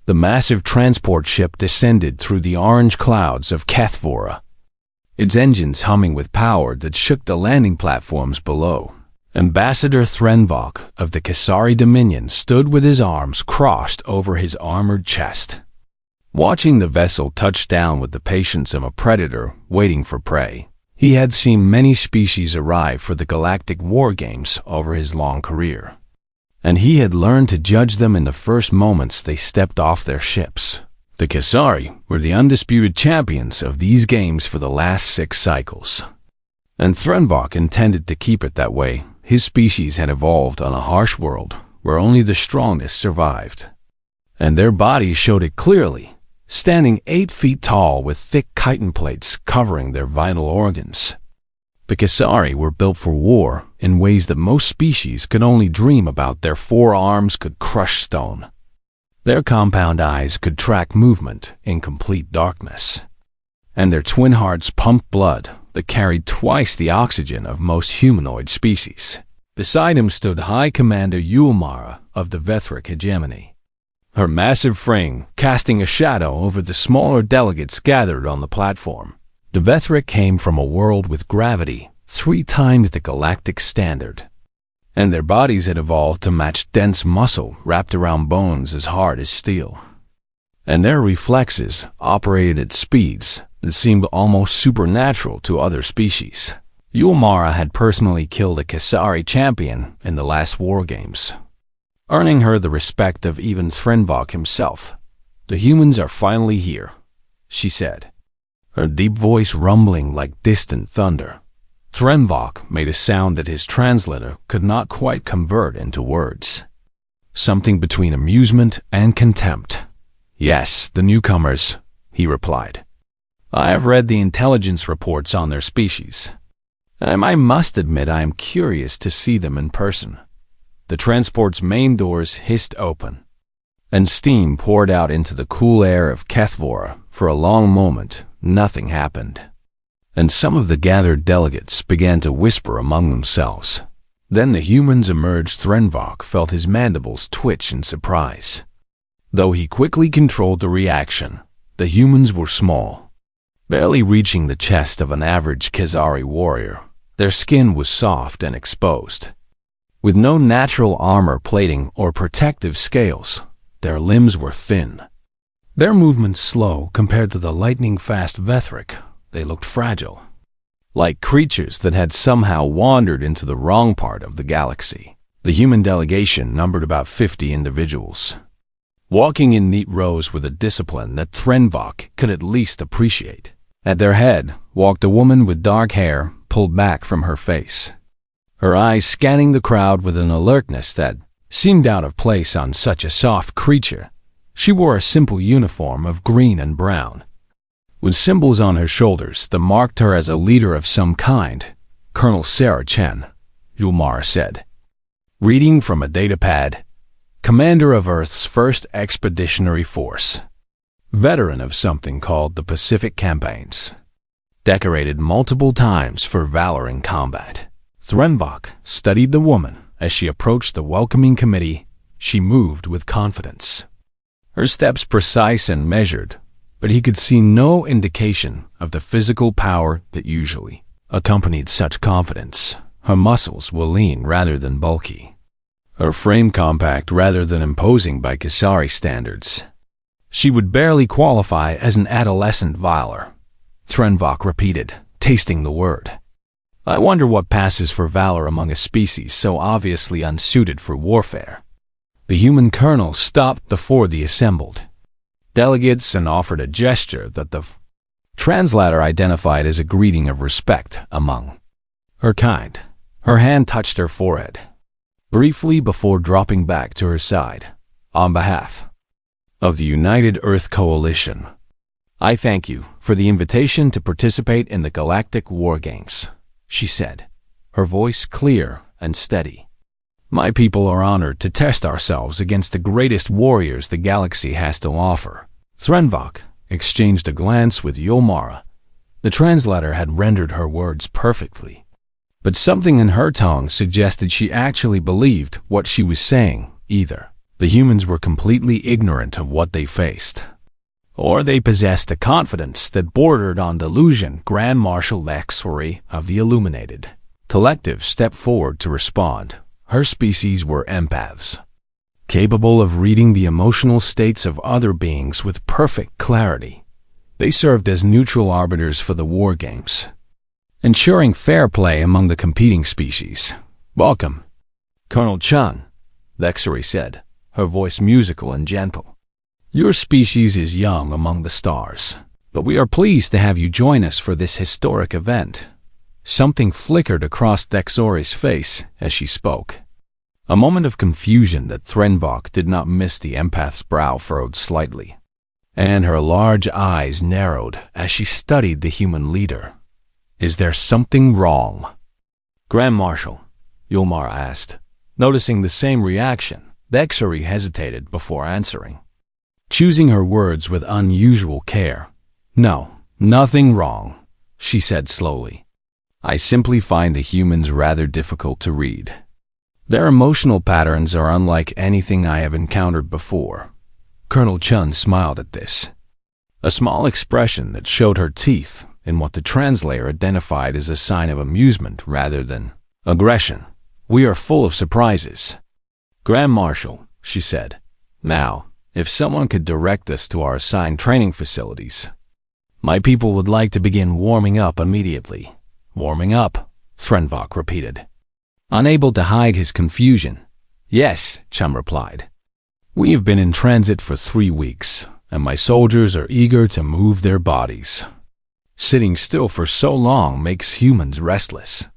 The massive transport ship descended through the orange clouds of Kethvora, its engines humming with power that shook the landing platforms below. Ambassador Threnvok of the Kasari Dominion stood with his arms crossed over his armored chest, watching the vessel touch down with the patience of a predator waiting for prey. He had seen many species arrive for the Galactic War Games over his long career, and he had learned to judge them in the first moments they stepped off their ships. The Kasari were the undisputed champions of these games for the last 6 cycles, and Threnvok intended to keep it that way. His species had evolved on a harsh world where only the strongest survived, and their bodies showed it clearly, standing 8 feet tall with thick chitin plates covering their vital organs. The Kasari were built for war in ways that most species could only dream about. Their 4 arms could crush stone. Their compound eyes could track movement in complete darkness, and their twin hearts pumped blood that carried twice the oxygen of most humanoid species. Beside him stood High Commander Yulmara of the Vethric hegemony, her massive frame casting a shadow over the smaller delegates gathered on the platform. The Vethric came from a world with gravity 3 times the galactic standard, and their bodies had evolved to match dense muscle wrapped around bones as hard as steel, and their reflexes operated at speeds that seemed almost supernatural to other species. Yulmara had personally killed a Kasari champion in the last war games, earning her the respect of even Threnvok himself. "The humans are finally here," she said, her deep voice rumbling like distant thunder. Threnvok made a sound that his translator could not quite convert into words, something between amusement and contempt. "Yes, the newcomers," he replied. "I have read the intelligence reports on their species, and I must admit I am curious to see them in person." The transport's main doors hissed open, and steam poured out into the cool air of Kethvora. For a long moment, nothing happened, and some of the gathered delegates began to whisper among themselves. Then the humans emerged. Threnvok felt his mandibles twitch in surprise. Though he quickly controlled the reaction, the humans were small, barely reaching the chest of an average Kasari warrior. Their skin was soft and exposed, with no natural armor plating or protective scales. Their limbs were thin, their movements slow compared to the lightning-fast Vethric. They looked fragile, like creatures that had somehow wandered into the wrong part of the galaxy. The human delegation numbered about 50 individuals, walking in neat rows with a discipline that Threnvok could at least appreciate. At their head walked a woman with dark hair pulled back from her face, her eyes scanning the crowd with an alertness that seemed out of place on such a soft creature. She wore a simple uniform of green and brown, with symbols on her shoulders that marked her as a leader of some kind. "Colonel Sarah Chen," Yulmara said, reading from a datapad. "Commander of Earth's 1st Expeditionary Force, veteran of something called the Pacific Campaigns, decorated multiple times for valor in combat." Threnvok studied the woman as she approached the welcoming committee. She moved with confidence, her steps precise and measured, but he could see no indication of the physical power that usually accompanied such confidence. Her muscles were lean rather than bulky, her frame compact rather than imposing by Kasari standards. She would barely qualify as an adolescent valor, Threnvok repeated, tasting the word. "I wonder what passes for valor among a species so obviously unsuited for warfare." The human colonel stopped before the assembled delegates and offered a gesture that the translator identified as a greeting of respect among her kind. Her hand touched her forehead briefly before dropping back to her side. "On behalf of the United Earth Coalition, I thank you for the invitation to participate in the Galactic War Games," she said, her voice clear and steady. "My people are honored to test ourselves against the greatest warriors the galaxy has to offer." Threnvok exchanged a glance with Yulmara. The translator had rendered her words perfectly, but something in her tone suggested she actually believed what she was saying. Either The humans were completely ignorant of what they faced. Or they possessed a confidence that bordered on delusion. Grand Marshal Lexory of the Illuminated Collective stepped forward to respond. Her species were empaths, capable of reading the emotional states of other beings with perfect clarity. They served as neutral arbiters for the war games, ensuring fair play among the competing species. "Welcome, Colonel Chun," Lexory said, her voice musical and gentle. "Your species is young among the stars, but we are pleased to have you join us for this historic event." Something flickered across Lexory's face as she spoke. A moment of confusion that Threnvok did not miss. The empath's brow furrowed slightly, and her large eyes narrowed as she studied the human leader. "Is there something wrong?" "Grand Marshal," Yulmar asked. Noticing the same reaction, Lexory hesitated before answering, choosing her words with unusual care. "No, nothing wrong," she said slowly. "I simply find the humans rather difficult to read. Their emotional patterns are unlike anything I have encountered before." Colonel Chun smiled at this, a small expression that showed her teeth in what the translator identified as a sign of amusement rather than aggression. "We are full of surprises, Grand Marshal," she said. "Now, if someone could direct us to our assigned training facilities, my people would like to begin warming up immediately." "Warming up," Threnvok repeated, unable to hide his confusion. "Yes," Chum replied. "We have been in transit for 3 weeks, and my soldiers are eager to move their bodies. Sitting still for so long makes humans restless.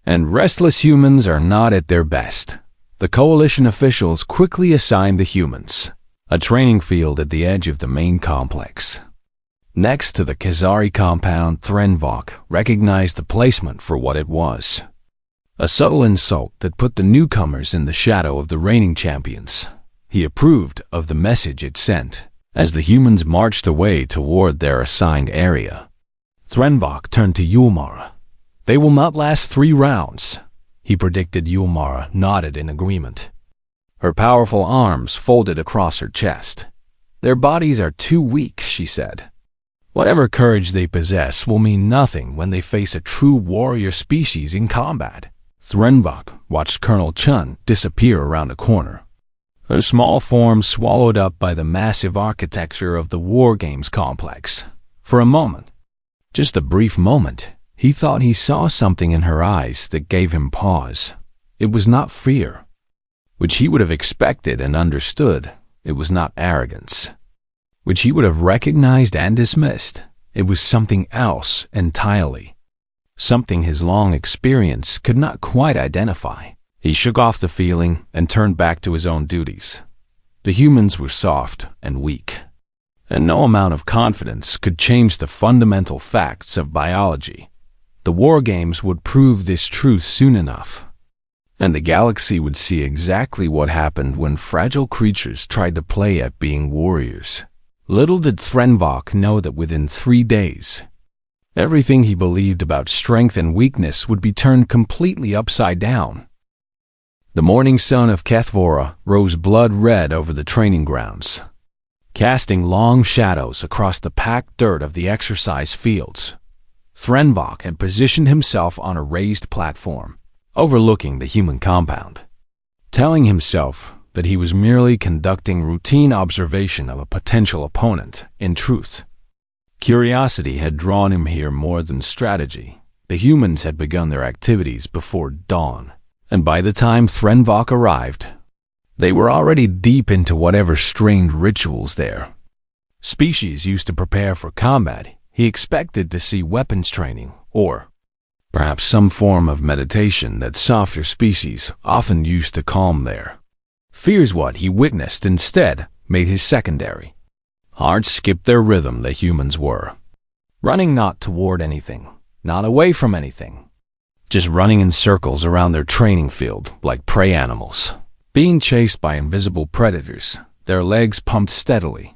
And restless humans are not at their best." The coalition officials quickly assigned the humans a training field at the edge of the main complex. Next to the Khazari compound, Threnvok recognized the placement for what it was. A subtle insult that put the newcomers in the shadow of the reigning champions. He approved of the message it sent as the humans marched away toward their assigned area. Threnvok turned to Yulmara. "They will not last 3 rounds," he predicted. Yulmara nodded in agreement. Her powerful arms folded across her chest. "Their bodies are too weak," she said. "Whatever courage they possess will mean nothing when they face a true warrior species in combat." Threnvok watched Colonel Chun disappear around a corner, her small form swallowed up by the massive architecture of the War Games complex. For a moment, just a brief moment, he thought he saw something in her eyes that gave him pause. It was not fear, which he would have expected and understood. It was not arrogance, which he would have recognized and dismissed. It was something else entirely, something his long experience could not quite identify. He shook off the feeling and turned back to his own duties. The humans were soft and weak, and no amount of confidence could change the fundamental facts of biology. The War Games would prove this truth soon enough, and the galaxy would see exactly what happened when fragile creatures tried to play at being warriors. Little did Threnvok know that within 3 days, everything he believed about strength and weakness would be turned completely upside down. The morning sun of Kethvora rose blood-red over the training grounds, casting long shadows across the packed dirt of the exercise fields. Threnvok had positioned himself on a raised platform, overlooking the human compound, telling himself that he was merely conducting routine observation of a potential opponent. In truth, curiosity had drawn him here more than strategy. The humans had begun their activities before dawn, and by the time Threnvok arrived, they were already deep into whatever strange rituals their species used to prepare for combat. He expected to see weapons training, or perhaps some form of meditation that softer species often used to calm their fears. What he witnessed instead made his secondary. Hearts skipped their rhythm. The humans were running not toward anything, not away from anything, just running in circles around their training field like prey animals, being chased by invisible predators. Their legs pumped steadily,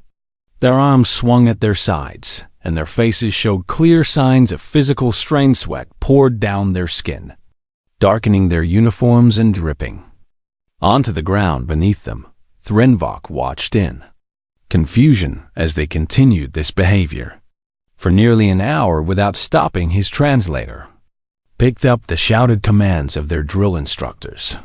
their arms swung at their sides, and their faces showed clear signs of physical strain. Sweat poured down their skin, darkening their uniforms and dripping onto the ground beneath them. Threnvok watched in confusion as they continued this behavior. For nearly an hour without stopping, his translator picked up the shouted commands of their drill instructors.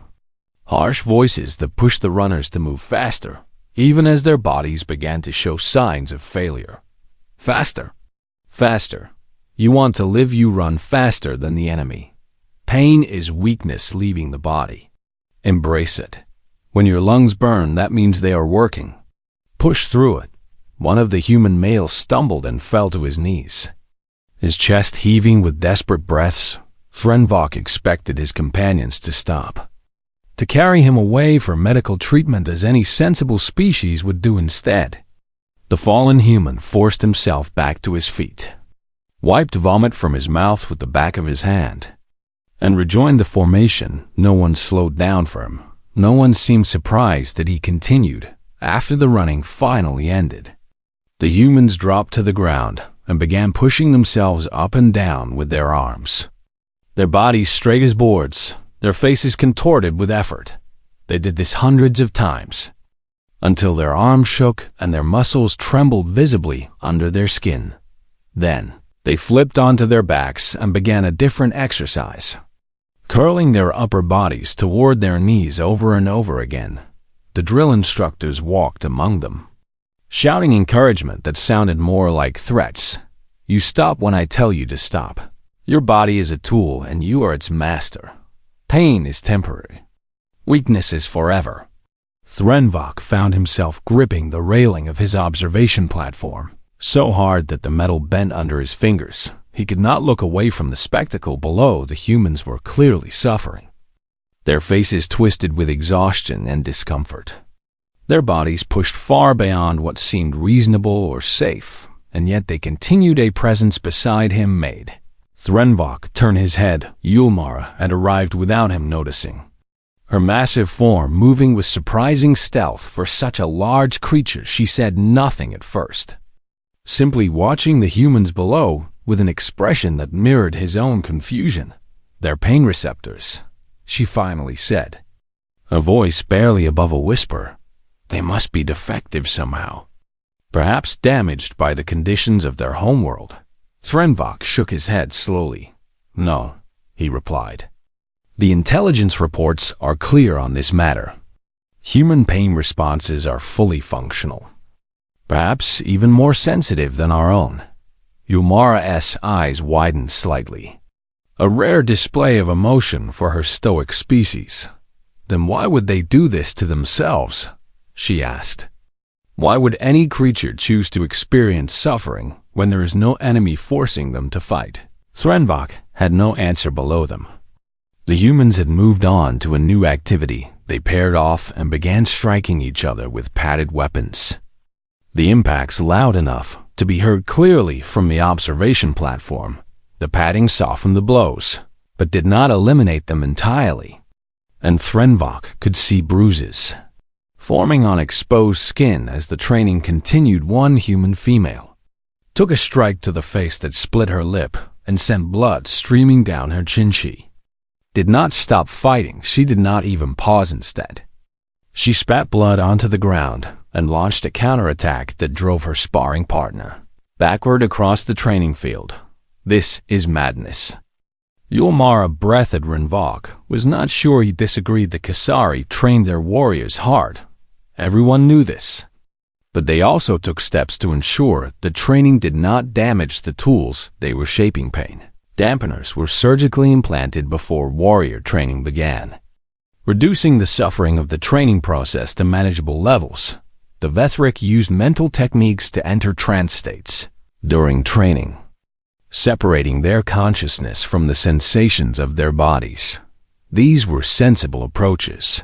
Harsh voices that pushed the runners to move faster, even as their bodies began to show signs of failure. Faster. Faster. You want to live, you run faster than the enemy. Pain is weakness leaving the body. Embrace it. When your lungs burn, that means they are working. Push through it. One of the human males stumbled and fell to his knees. His chest heaving with desperate breaths, Threnvok expected his companions to stop, to carry him away for medical treatment as any sensible species would do instead. The fallen human forced himself back to his feet, wiped vomit from his mouth with the back of his hand, and rejoined the formation. No one slowed down for him. No one seemed surprised that he continued after the running finally ended. The humans dropped to the ground and began pushing themselves up and down with their arms, their bodies straight as boards, their faces contorted with effort. They did this hundreds of times, until their arms shook and their muscles trembled visibly under their skin. Then, they flipped onto their backs and began a different exercise, curling their upper bodies toward their knees over and over again. The drill instructors walked among them, shouting encouragement that sounded more like threats. You stop when I tell you to stop. Your body is a tool and you are its master. Pain is temporary. Weakness is forever. Threnvok found himself gripping the railing of his observation platform so hard that the metal bent under his fingers. He could not look away from the spectacle below. The humans were clearly suffering, their faces twisted with exhaustion and discomfort, their bodies pushed far beyond what seemed reasonable or safe, and yet they continued. A presence beside him made Threnvok turned his head. Yulmara had arrived without him noticing, her massive form moving with surprising stealth for such a large creature. She said nothing at first, simply watching the humans below with an expression that mirrored his own confusion. Their pain receptors, she finally said, a voice barely above a whisper. They must be defective somehow, perhaps damaged by the conditions of their homeworld. Threnvok shook his head slowly. No, he replied. The intelligence reports are clear on this matter. Human pain responses are fully functional, perhaps even more sensitive than our own. Yulmara's eyes widened slightly, a rare display of emotion for her stoic species. Then why would they do this to themselves? She asked. Why would any creature choose to experience suffering when there is no enemy forcing them to fight? Threnvok had no answer below them. The humans had moved on to a new activity. They paired off and began striking each other with padded weapons, the impacts loud enough to be heard clearly from the observation platform. The padding softened the blows, but did not eliminate them entirely, and Threnvok could see bruises forming on exposed skin as the training continued. One human female took a strike to the face that split her lip and sent blood streaming down her chin. She did not stop fighting. She did not even pause. Instead, she spat blood onto the ground and launched a counterattack that drove her sparring partner backward across the training field. This is madness. Yulmara breathed. Threnvok was not sure he disagreed. The Kasari trained their warriors hard. Everyone knew this. But they also took steps to ensure the training did not damage the tools they were shaping. Pain dampeners were surgically implanted before warrior training began, reducing the suffering of the training process to manageable levels. The Vethric used mental techniques to enter trance states during training, separating their consciousness from the sensations of their bodies. These were sensible approaches,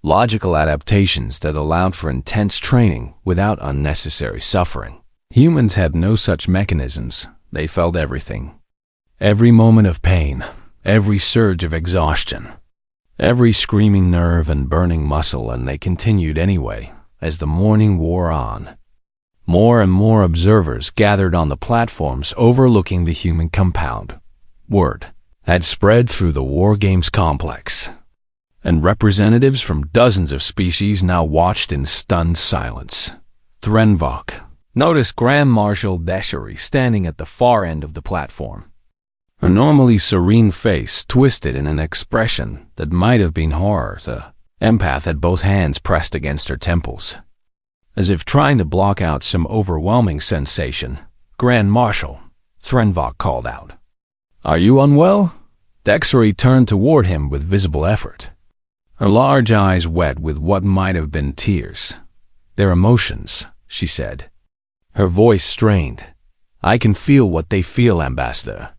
logical adaptations that allowed for intense training without unnecessary suffering. Humans had no such mechanisms. They felt everything. Every moment of pain, every surge of exhaustion, every screaming nerve and burning muscle, and they continued anyway as the morning wore on. More and more observers gathered on the platforms overlooking the human compound. Word had spread through the War Games complex. and representatives from dozens of species now watched in stunned silence. Threnvok noticed Grand Marshal Deshery standing at the far end of the platform. Her normally serene face twisted in an expression that might have been horror. The empath had both hands pressed against her temples, as if trying to block out some overwhelming sensation. "Grand Marshal," Threnvok called out. "Are you unwell?" Deshery turned toward him with visible effort, her large eyes wet with what might have been tears. "Their emotions," she said, her voice strained. "I can feel what they feel, Ambassador.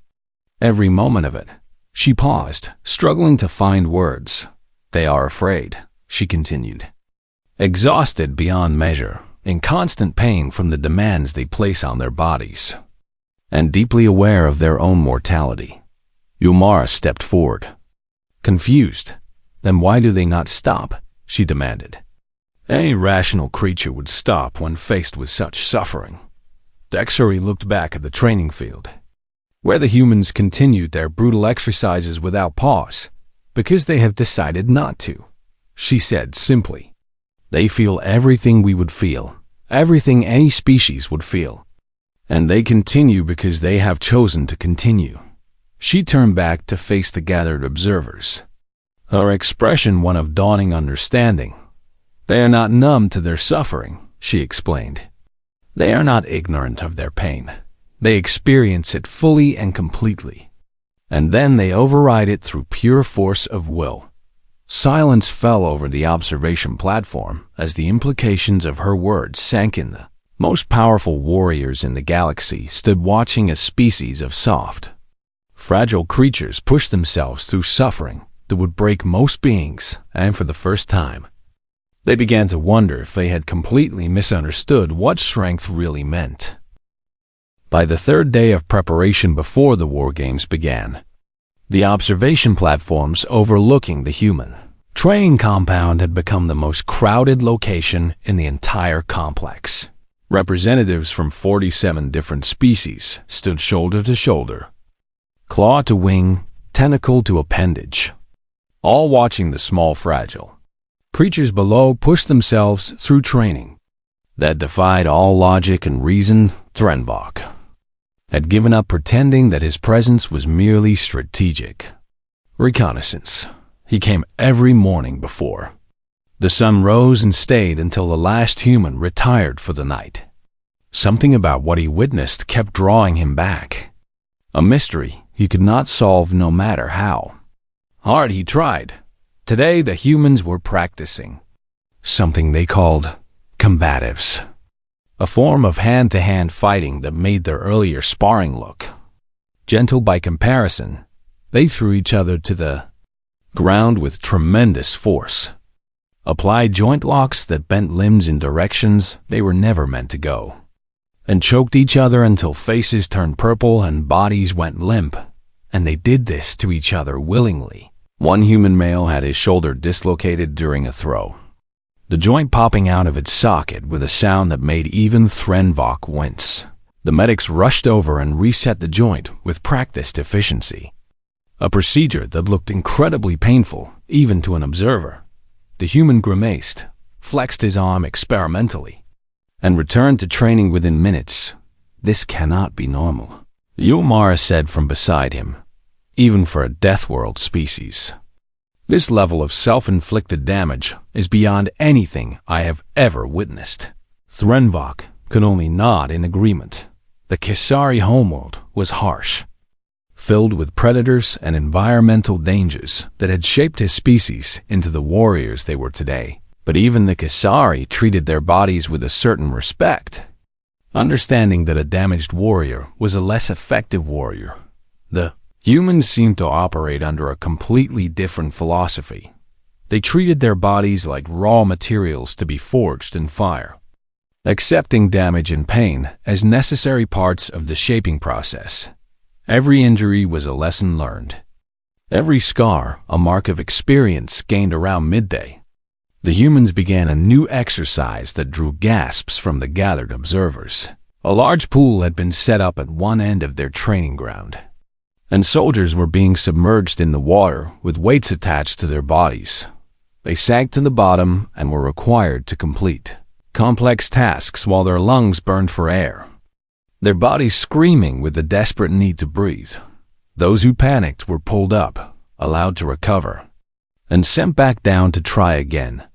Every moment of it." She paused, struggling to find words. "They are afraid," she continued, "exhausted beyond measure, in constant pain from the demands they place on their bodies, and deeply aware of their own mortality." Yumara stepped forward, confused. "Then why do they not stop?" she demanded. "Any rational creature would stop when faced with such suffering." Deshery looked back at the training field, where the humans continued their brutal exercises without pause, because they have decided not to. She said simply, "They feel everything we would feel, everything any species would feel. And they continue because they have chosen to continue." She turned back to face the gathered observers, her expression one of dawning understanding. "They are not numb to their suffering," she explained. "They are not ignorant of their pain. They experience it fully and completely, and then they override it through pure force of will." Silence fell over the observation platform as the implications of her words sank in. The most powerful warriors in the galaxy stood watching a species of soft, fragile creatures push themselves through suffering that would break most beings, and for the first time, they began to wonder if they had completely misunderstood what strength really meant. By the third day of preparation before the War Games began, the observation platforms overlooking the human training compound had become the most crowded location in the entire complex. Representatives from 47 different species stood shoulder to shoulder, claw to wing, tentacle to appendage, all watching the small fragile creatures below push themselves through training that defied all logic and reason. Threnvok had given up pretending that his presence was merely strategic. Reconnaissance. He came every morning before the sun rose and stayed until the last human retired for the night. Something about what he witnessed kept drawing him back, a mystery he could not solve no matter how hard he tried. Today the humans were practicing something they called combatives, a form of hand-to-hand fighting that made their earlier sparring look gentle by comparison. They threw each other to the ground with tremendous force, applied joint locks that bent limbs in directions they were never meant to go, and choked each other until faces turned purple and bodies went limp. And they did this to each other willingly. One human male had his shoulder dislocated during a throw, the joint popping out of its socket with a sound that made even Threnvok wince. The medics rushed over and reset the joint with practiced efficiency, a procedure that looked incredibly painful even to an observer. The human grimaced, flexed his arm experimentally, and returned to training within minutes. "This cannot be normal," Yulmara said from beside him, "even for a Death World species. This level of self-inflicted damage is beyond anything I have ever witnessed." Threnvok could only nod in agreement. The Kisari homeworld was harsh, filled with predators and environmental dangers that had shaped his species into the warriors they were today. But even the Kisari treated their bodies with a certain respect, understanding that a damaged warrior was a less effective warrior. The humans seemed to operate under a completely different philosophy. They treated their bodies like raw materials to be forged in fire, accepting damage and pain as necessary parts of the shaping process. Every injury was a lesson learned, every scar a mark of experience gained. Around midday, the humans began a new exercise that drew gasps from the gathered observers. A large pool had been set up at one end of their training ground, and soldiers were being submerged in the water with weights attached to their bodies. They sank to the bottom and were required to complete complex tasks while their lungs burned for air, their bodies screaming with the desperate need to breathe. Those who panicked were pulled up, allowed to recover, and sent back down to try again.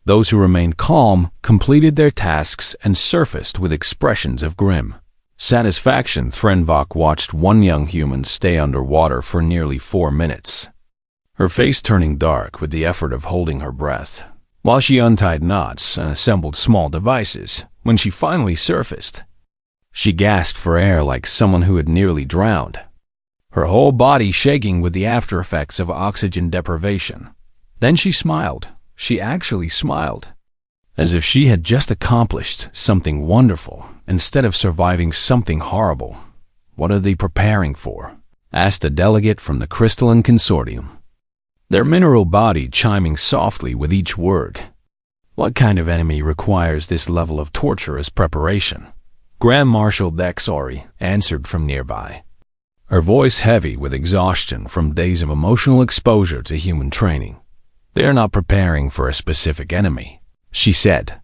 Those who remained calm completed their tasks and surfaced with expressions of grim satisfaction. Threnvok watched one young human stay underwater for nearly 4 minutes, her face turning dark with the effort of holding her breath, while she untied knots and assembled small devices. When she finally surfaced, she gasped for air like someone who had nearly drowned, her whole body shaking with the after effects of oxygen deprivation. Then she smiled. She actually smiled, as if she had just accomplished something wonderful instead of surviving something horrible. "What are they preparing for?" asked a delegate from the Crystalline Consortium, their mineral body chiming softly with each word. "What kind of enemy requires this level of torture as preparation?" Grand Marshal Dexori answered from nearby, her voice heavy with exhaustion from days of emotional exposure to human training. "They are not preparing for a specific enemy," she said.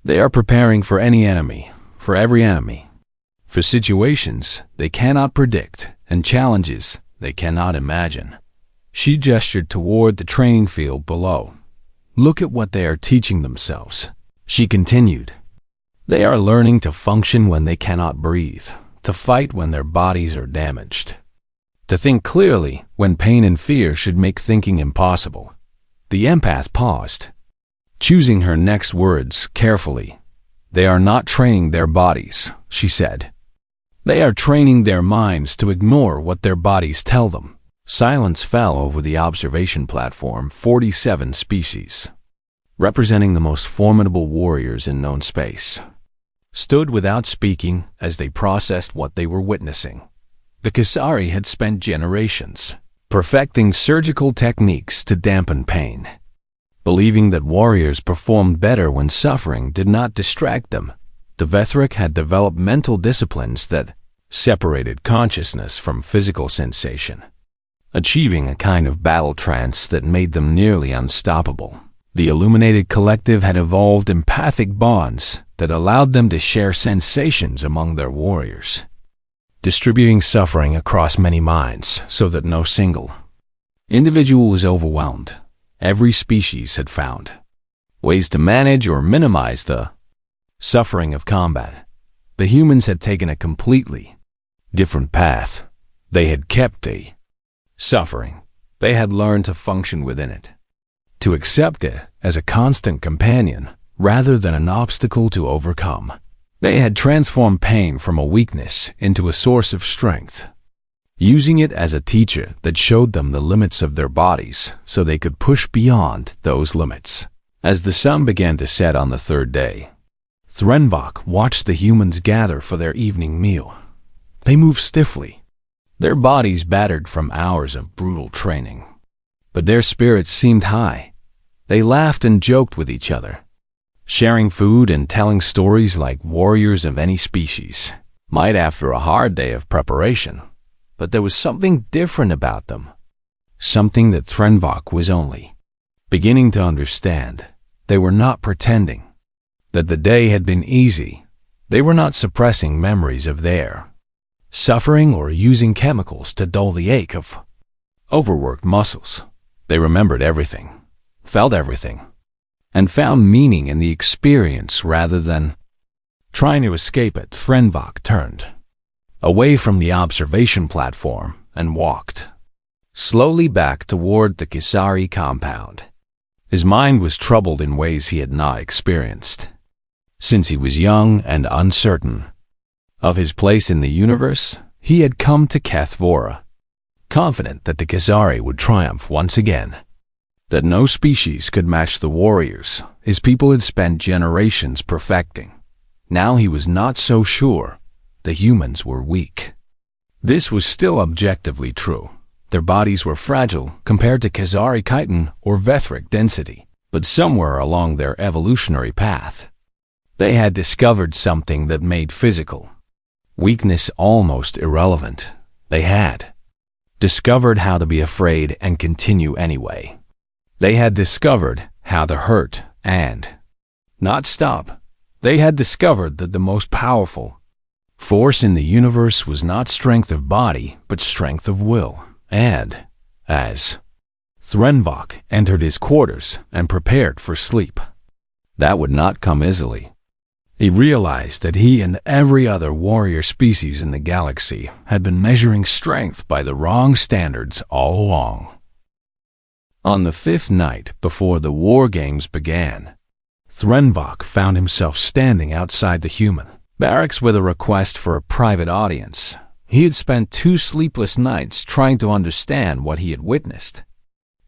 "They are preparing for any enemy, for every enemy, for situations they cannot predict and challenges they cannot imagine." She gestured toward the training field below. "Look at what they are teaching themselves," she continued. "They are learning to function when they cannot breathe, to fight when their bodies are damaged, to think clearly when pain and fear should make thinking impossible." The empath paused, choosing her next words carefully. "They are not training their bodies," she said. "They are training their minds to ignore what their bodies tell them." Silence fell over the observation platform. 47 species, representing the most formidable warriors in known space, stood without speaking as they processed what they were witnessing. The Kasari had spent generations perfecting surgical techniques to dampen pain, believing that warriors performed better when suffering did not distract them. The Vethric had developed mental disciplines that separated consciousness from physical sensation, achieving a kind of battle trance that made them nearly unstoppable. The Illuminated Collective had evolved empathic bonds that allowed them to share sensations among their warriors, distributing suffering across many minds so that no single individual was overwhelmed. Every species had found ways to manage or minimize the suffering of combat. The humans had taken a completely different path. They had kept the suffering. They had learned to function within it, to accept it as a constant companion rather than an obstacle to overcome. They had transformed pain from a weakness into a source of strength, using it as a teacher that showed them the limits of their bodies so they could push beyond those limits. As the sun began to set on the third day, Threnvok watched the humans gather for their evening meal. They moved stiffly, their bodies battered from hours of brutal training, but their spirits seemed high. They laughed and joked with each other, sharing food and telling stories like warriors of any species might after a hard day of preparation. But there was something different about them, something that Threnvok was only beginning to understand. They were not pretending that the day had been easy. They were not suppressing memories of their suffering or using chemicals to dull the ache of overworked muscles. They remembered everything, felt everything, and found meaning in the experience rather than trying to escape it. Threnvok turned away from the observation platform and walked slowly back toward the Kisari compound. His mind was troubled in ways he had not experienced since he was young and uncertain of his place in the universe. He had come to Kathvora, confident that the Kisari would triumph once again, that no species could match the warriors his people had spent generations perfecting. Now he was not so sure. The humans were weak. This was still objectively true. Their bodies were fragile compared to Khazari chitin or Vethric density, but somewhere along their evolutionary path, they had discovered something that made physical weakness almost irrelevant. They had discovered how to be afraid and continue anyway. They had discovered how to hurt and not stop. They had discovered that the most powerful force in the universe was not strength of body, but strength of will. And as Threnvok entered his quarters and prepared for sleep, that would not come easily. He realized that he and every other warrior species in the galaxy had been measuring strength by the wrong standards all along. On the fifth night before the war games began, Threnvok found himself standing outside the human barracks with a request for a private audience. He had spent 2 sleepless nights trying to understand what he had witnessed,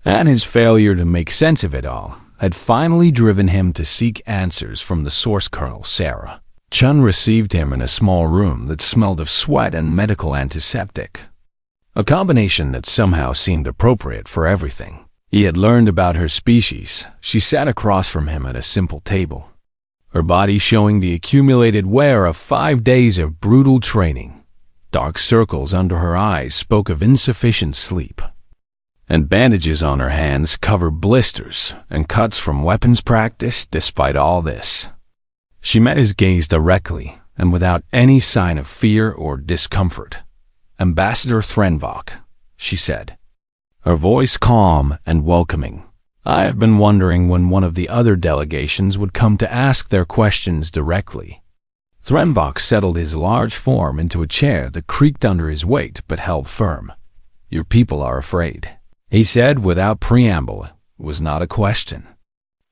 and his failure to make sense of it all had finally driven him to seek answers from the source kernel, Sarah. Chun received him in a small room that smelled of sweat and medical antiseptic, a combination that somehow seemed appropriate for everything he had learned about her species. She sat across from him at a simple table, her body showing the accumulated wear of 5 days of brutal training. Dark circles under her eyes spoke of insufficient sleep, and bandages on her hands covered blisters and cuts from weapons practice. Despite all this, she met his gaze directly and without any sign of fear or discomfort. "Ambassador Threnvok," she said, her voice calm and welcoming. "I have been wondering when one of the other delegations would come to ask their questions directly." Threnvok settled his large form into a chair that creaked under his weight but held firm. "Your people are afraid," he said without preamble. It was not a question,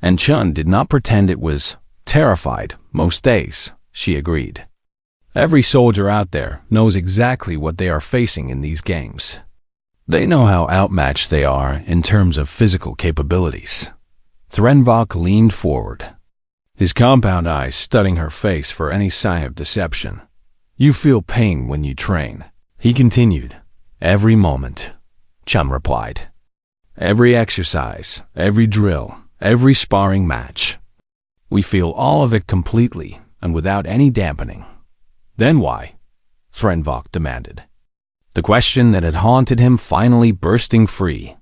and Chun did not pretend it was. "Terrified most days," she agreed. "Every soldier out there knows exactly what they are facing in these games. They know how outmatched they are in terms of physical capabilities." Threnvok leaned forward, his compound eyes studying her face for any sign of deception. "You feel pain when you train," he continued. "Every moment," Chun replied. "Every exercise, every drill, every sparring match. We feel all of it completely and without any dampening." "Then why?" Threnvok demanded, the question that had haunted him finally bursting free.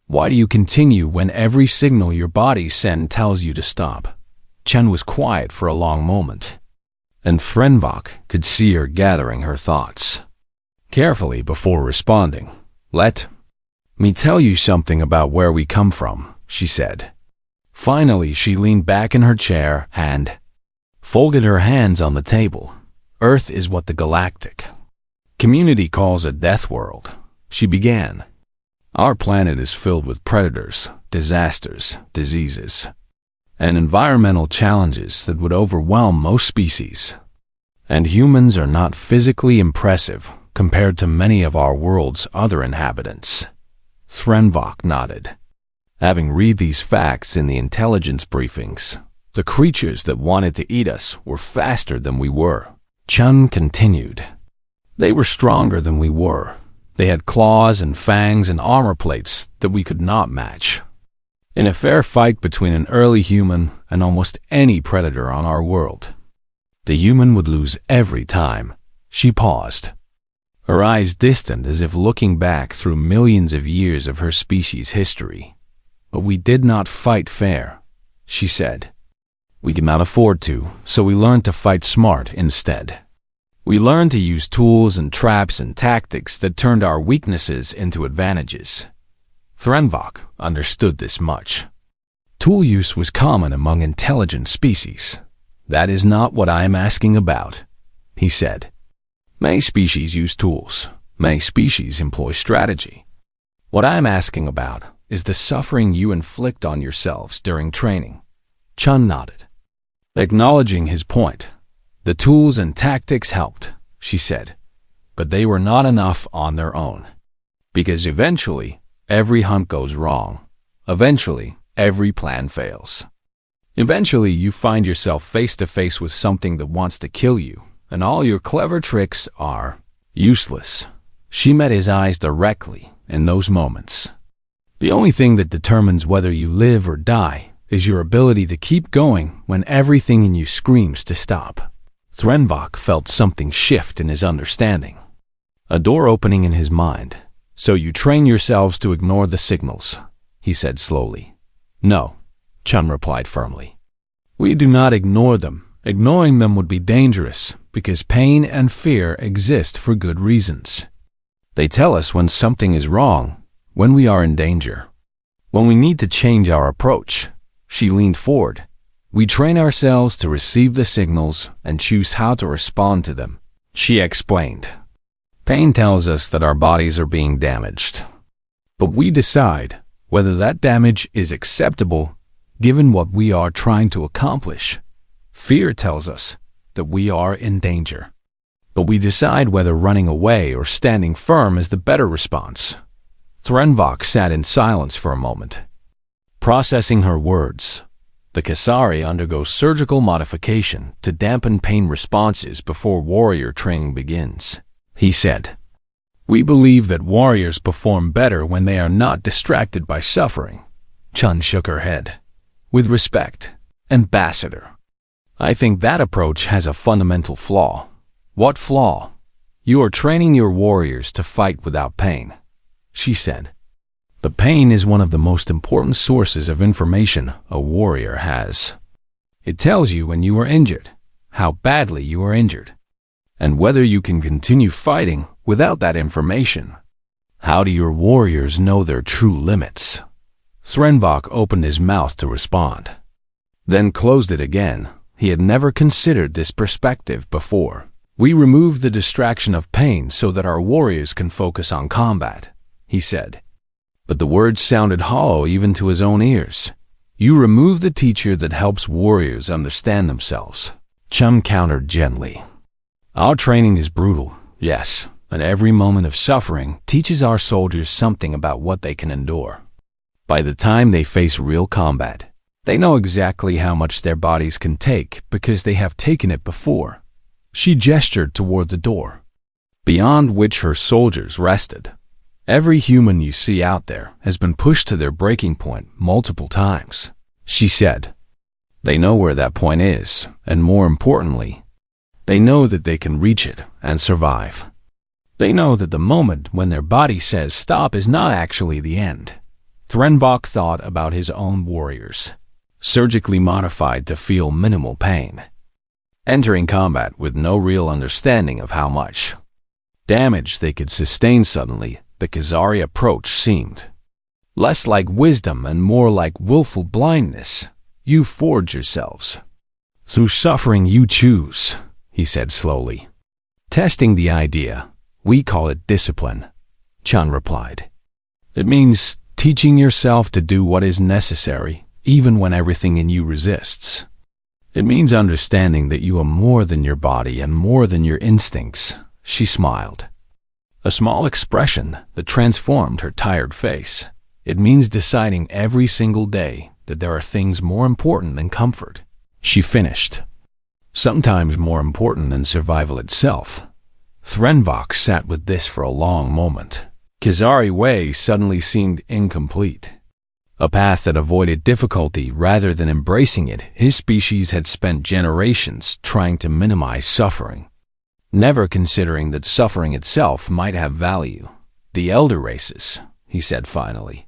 "Why do you continue when every signal your body sends tells you to stop?" Chun was quiet for a long moment, and Threnvok could see her gathering her thoughts carefully before responding. "Let me tell you something about where we come from," she said. Finally, she leaned back in her chair and folded her hands on the table. "Earth is what the galactic community calls a death world," she began. "Our planet is filled with predators, disasters, diseases, and environmental challenges that would overwhelm most species. And humans are not physically impressive compared to many of our world's other inhabitants." Threnvok nodded. Having read these facts in the intelligence briefings, the creatures that wanted to eat us were faster than we were. Chun continued. "They were stronger than we were. They had claws and fangs and armor plates that we could not match. In a fair fight between an early human and almost any predator on our world, the human would lose every time." She paused, her eyes distant as if looking back through millions of years of her species' history. "But we did not fight fair," she said. "We could not afford to, so we learned to fight smart instead. We learned to use tools and traps and tactics that turned our weaknesses into advantages." Threnvok understood this much. Tool use was common among intelligent species. "That is not what I am asking about," he said. "Many species use tools. Many species employ strategy. What I am asking about is the suffering you inflict on yourselves during training." Chun nodded, acknowledging his point. "The tools and tactics helped," she said, "but they were not enough on their own. Because eventually, every hunt goes wrong. Eventually, every plan fails. Eventually, you find yourself face to face with something that wants to kill you, and all your clever tricks are useless." She met his eyes directly in those moments. "The only thing that determines whether you live or die is your ability to keep going when everything in you screams to stop." Threnvok felt something shift in his understanding, a door opening in his mind. "So you train yourselves to ignore the signals," he said slowly. No, Chun replied firmly. We do not ignore them. Ignoring them would be dangerous, because pain and fear exist for good reasons. They tell us when something is wrong, when we are in danger, when we need to change our approach. She leaned forward. We train ourselves to receive the signals and choose how to respond to them, she explained. Pain tells us that our bodies are being damaged, but we decide whether that damage is acceptable given what we are trying to accomplish. Fear tells us that we are in danger, but we decide whether running away or standing firm is the better response. Threnvok sat in silence for a moment, processing her words. The Kasari undergo surgical modification to dampen pain responses before warrior training begins, he said. We believe that warriors perform better when they are not distracted by suffering. Chun shook her head. With respect, Ambassador, I think that approach has a fundamental flaw. What flaw? You are training your warriors to fight without pain, she said. The pain is one of the most important sources of information a warrior has. It tells you when you are injured, how badly you are injured, and whether you can continue fighting without that information. How do your warriors know their true limits? Threnvok opened his mouth to respond, then closed it again. He had never considered this perspective before. We remove the distraction of pain so that our warriors can focus on combat, he said. But the words sounded hollow even to his own ears. You remove the teacher that helps warriors understand themselves, Chum countered gently. Our training is brutal, yes, and every moment of suffering teaches our soldiers something about what they can endure. By the time they face real combat, they know exactly how much their bodies can take because they have taken it before. She gestured toward the door, beyond which her soldiers rested. Every human you see out there has been pushed to their breaking point multiple times, she said. They know where that point is, and more importantly, they know that they can reach it and survive. They know that the moment when their body says stop is not actually the end. Threnvok thought about his own warriors, surgically modified to feel minimal pain, entering combat with no real understanding of how much damage they could sustain. Suddenly, the Khazari approach seemed less like wisdom and more like willful blindness. You forge yourselves. Through suffering you choose, he said slowly. Testing the idea, we call it discipline, Chun replied. It means teaching yourself to do what is necessary, even when everything in you resists. It means understanding that you are more than your body and more than your instincts, she smiled. A small expression that transformed her tired face. It means deciding every single day that there are things more important than comfort, she finished. Sometimes more important than survival itself. Threnvok sat with this for a long moment. Khazari Way suddenly seemed incomplete. A path that avoided difficulty rather than embracing it. His species had spent generations trying to minimize suffering, never considering that suffering itself might have value. The elder races, he said finally.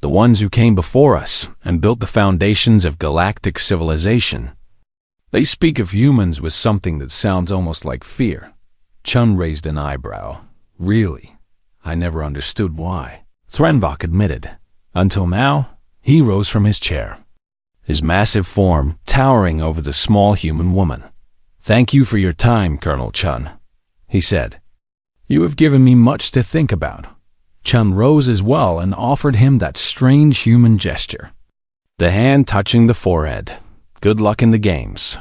The ones who came before us and built the foundations of galactic civilization. They speak of humans with something that sounds almost like fear. Chun raised an eyebrow. Really? I never understood why. Threnvok admitted. Until now, he rose from his chair, his massive form towering over the small human woman. Thank you for your time, Colonel Chun, he said. You have given me much to think about. Chun rose as well and offered him that strange human gesture, the hand touching the forehead. Good luck in the games.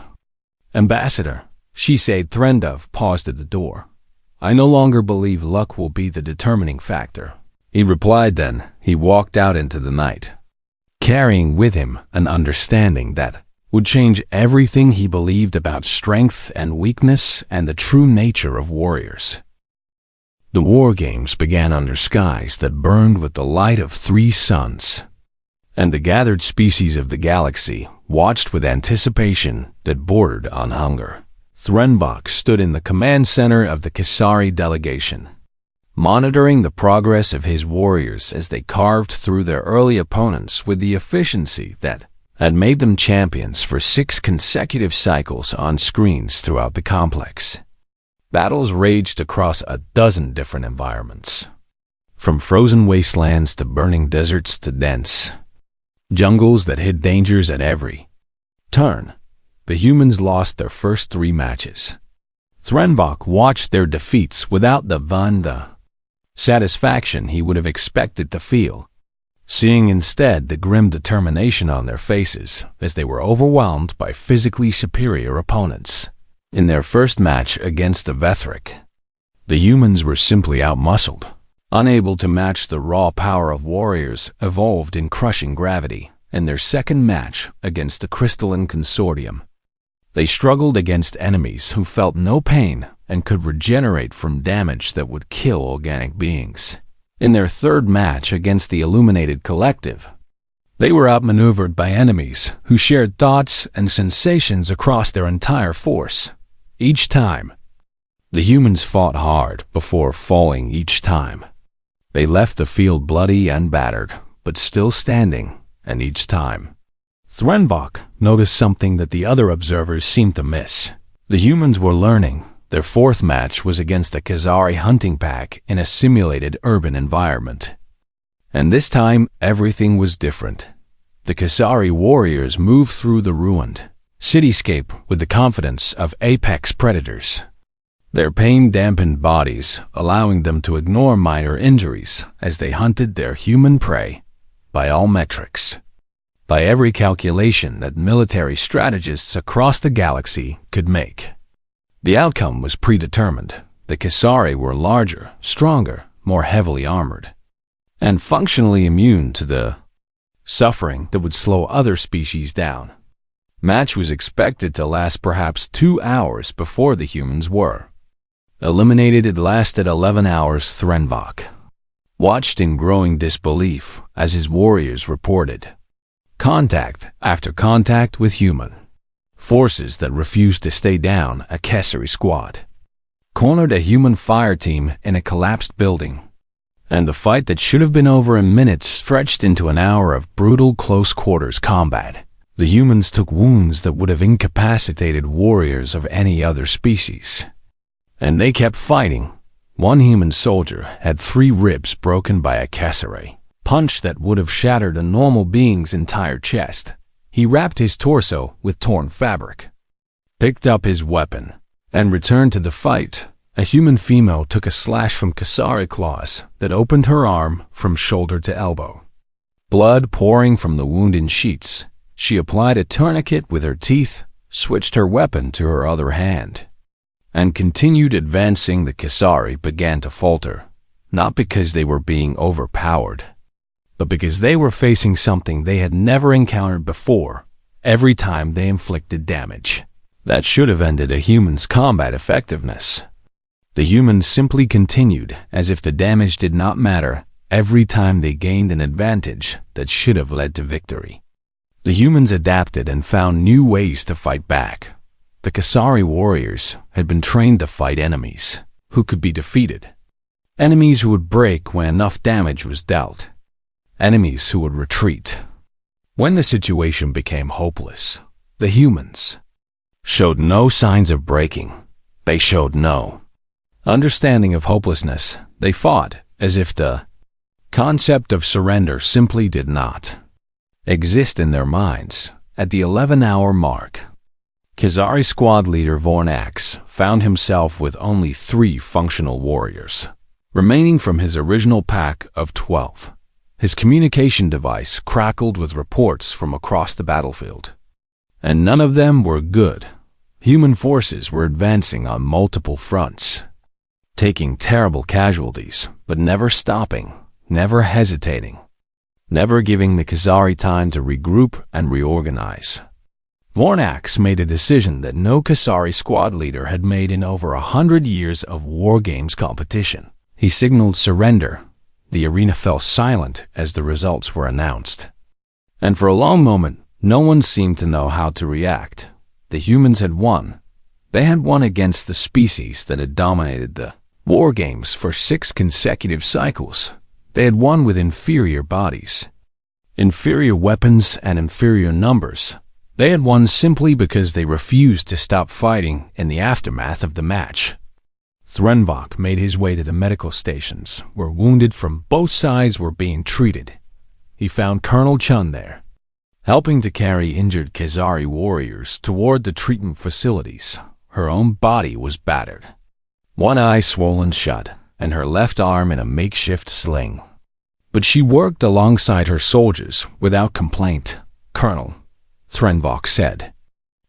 Ambassador, she said. Threndov paused at the door. I no longer believe luck will be the determining factor, he replied. Then he walked out into the night, carrying with him an understanding that would change everything he believed about strength and weakness and the true nature of warriors. The war games began under skies that burned with the light of 3 suns, and the gathered species of the galaxy watched with anticipation that bordered on hunger. Threnvok stood in the command center of the Kasari delegation. monitoring the progress of his warriors as they carved through their early opponents with the efficiency that had made them champions for 6 consecutive cycles on screens throughout the complex. Battles raged across a dozen different environments, from frozen wastelands to burning deserts to dense jungles that hid dangers at every turn. The humans lost their first 3 matches. Threnvok watched their defeats without the satisfaction he would have expected to feel, seeing instead the grim determination on their faces as they were overwhelmed by physically superior opponents. In their first match against the Vethric, the humans were simply outmuscled, unable to match the raw power of warriors evolved in crushing gravity. In their second match against the Crystalline Consortium, they struggled against enemies who felt no pain and could regenerate from damage that would kill organic beings. In their third match against the Illuminated Collective, they were outmaneuvered by enemies who shared thoughts and sensations across their entire force. Each time, the humans fought hard before falling each time. They left the field bloody and battered, but still standing, and each time, Threnvok noticed something that the other observers seemed to miss. The humans were learning. Their fourth match was against a Khazari hunting pack in a simulated urban environment. And this time, everything was different. The Khazari warriors moved through the ruined cityscape with the confidence of apex predators, their pain-dampened bodies allowing them to ignore minor injuries as they hunted their human prey. By all metrics, by every calculation that military strategists across the galaxy could make, the outcome was predetermined. The Khazari were larger, stronger, more heavily armored, and functionally immune to the suffering that would slow other species down. Match was expected to last perhaps 2 hours before the humans were eliminated. It lasted 11 hours. Threnvok watched in growing disbelief as his warriors reported contact after contact with human forces that refused to stay down. A Khazari squad cornered a human fire team in a collapsed building, and the fight that should have been over in minutes stretched into an hour of brutal close-quarters combat. The humans took wounds that would have incapacitated warriors of any other species, and they kept fighting. One human soldier had 3 ribs broken by a Khazari punch that would have shattered a normal being's entire chest. He wrapped his torso with torn fabric, picked up his weapon, and returned to the fight. A human female took a slash from Khazari claws that opened her arm from shoulder to elbow. Blood pouring from the wound in sheets, she applied a tourniquet with her teeth, switched her weapon to her other hand, and continued advancing. The Khazari began to falter, not because they were being overpowered, but because they were facing something they had never encountered before. Every time they inflicted damage that should have ended a human's combat effectiveness, the humans simply continued as if the damage did not matter. Every time they gained an advantage that should have led to victory, the humans adapted and found new ways to fight back. The Khazari warriors had been trained to fight enemies who could be defeated, enemies who would break when enough damage was dealt, enemies who would retreat when the situation became hopeless. The humans showed no signs of breaking. They showed no understanding of hopelessness. They fought as if the concept of surrender simply did not exist in their minds. At the 11-hour mark, Khazari squad leader Vornax found himself with only 3 functional warriors remaining from his original pack of 12. His communication device crackled with reports from across the battlefield, and none of them were good. Human forces were advancing on multiple fronts, taking terrible casualties, but never stopping, never hesitating, never giving the Khazari time to regroup and reorganize. Vornax made a decision that no Khazari squad leader had made in over 100 years of war games competition. He signaled surrender. The arena fell silent as the results were announced, and for a long moment, no one seemed to know how to react. The humans had won. They had won against the species that had dominated the war games for 6 consecutive cycles. They had won with inferior bodies, inferior weapons, and inferior numbers. They had won simply because they refused to stop fighting in the aftermath of the match. Threnvok made his way to the medical stations, where wounded from both sides were being treated. He found Colonel Chun there, helping to carry injured Khazari warriors toward the treatment facilities. Her own body was battered, one eye swollen shut, and her left arm in a makeshift sling. But she worked alongside her soldiers without complaint. "Colonel," Threnvok said.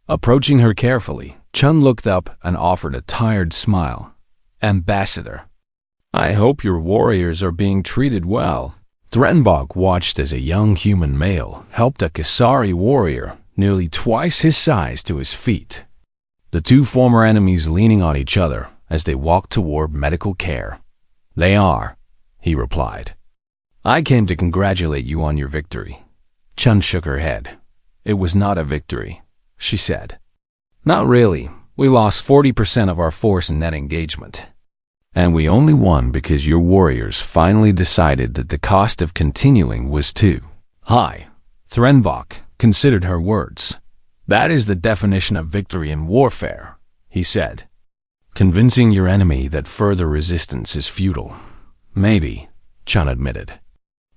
Approaching her carefully, Chun looked up and offered a tired smile. "Ambassador, I hope your warriors are being treated well." Threnvok watched as a young human male helped a Khazari warrior nearly twice his size to his feet, the two former enemies leaning on each other as they walked toward medical care. "They are," he replied. "I came to congratulate you on your victory." Chun shook her head. "It was not a victory," she said. "Not really. We lost 40% of our force in that engagement. And we only won because your warriors finally decided that the cost of continuing was too high." Threnvok considered her words. "That is the definition of victory in warfare," he said. "Convincing your enemy that further resistance is futile." "Maybe," Chun admitted.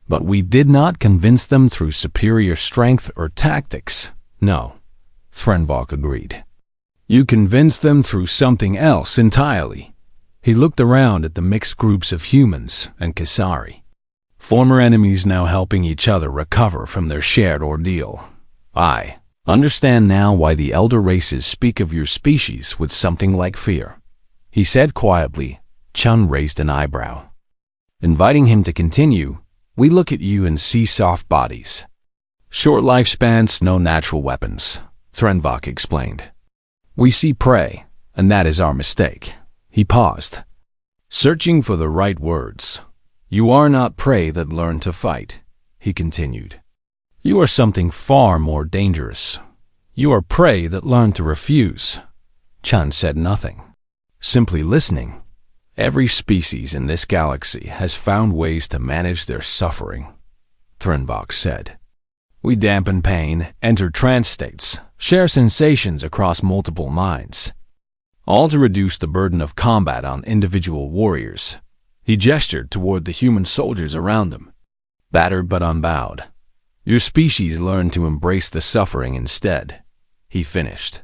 "But we did not convince them through superior strength or tactics." "No," Threnvok agreed. "You convinced them through something else entirely." He looked around at the mixed groups of humans and Khazari, former enemies now helping each other recover from their shared ordeal. "I understand now why the elder races speak of your species with something like fear," he said quietly. Chun raised an eyebrow. Inviting him to continue, "We look at you and see soft bodies. Short lifespans, no natural weapons," Threnvok explained. "We see prey, and that is our mistake." He paused, searching for the right words. "You are not prey that learn to fight," he continued. "You are something far more dangerous. You are prey that learn to refuse." Chun said nothing, simply listening. "Every species in this galaxy has found ways to manage their suffering," Threnvok said. "We dampen pain, enter trance states, share sensations across multiple minds, all to reduce the burden of combat on individual warriors." He gestured toward the human soldiers around him. "Battered but unbowed. Your species learned to embrace the suffering instead," he finished.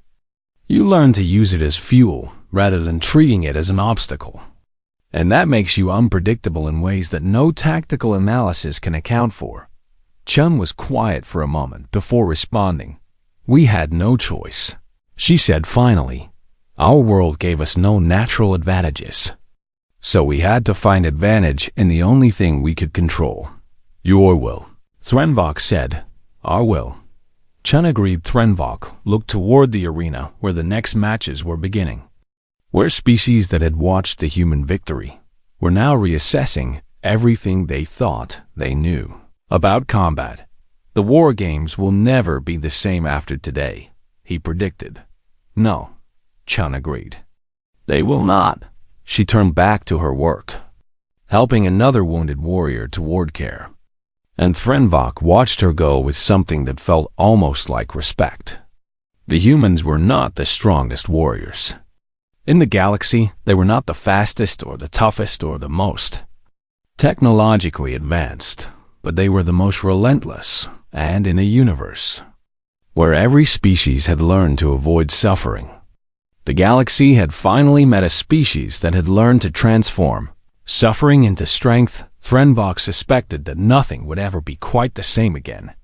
"You learn to use it as fuel rather than treating it as an obstacle. And that makes you unpredictable in ways that no tactical analysis can account for." Chun was quiet for a moment before responding. "We had no choice," she said finally. "Our world gave us no natural advantages. So we had to find advantage in the only thing we could control. Your will," Threnvok said. "Our will." Chun agreed. Threnvok looked toward the arena where the next matches were beginning, where species that had watched the human victory were now reassessing everything they thought they knew about combat. "The war games will never be the same after today," he predicted. "No," Chun agreed. "They will not." She turned back to her work, helping another wounded warrior toward care. And Threnvok watched her go with something that felt almost like respect. The humans were not the strongest warriors in the galaxy. They were not the fastest or the toughest or the most technologically advanced, but they were the most relentless. And in a universe where every species had learned to avoid suffering, the galaxy had finally met a species that had learned to transform suffering into strength. Threnvok suspected that nothing would ever be quite the same again.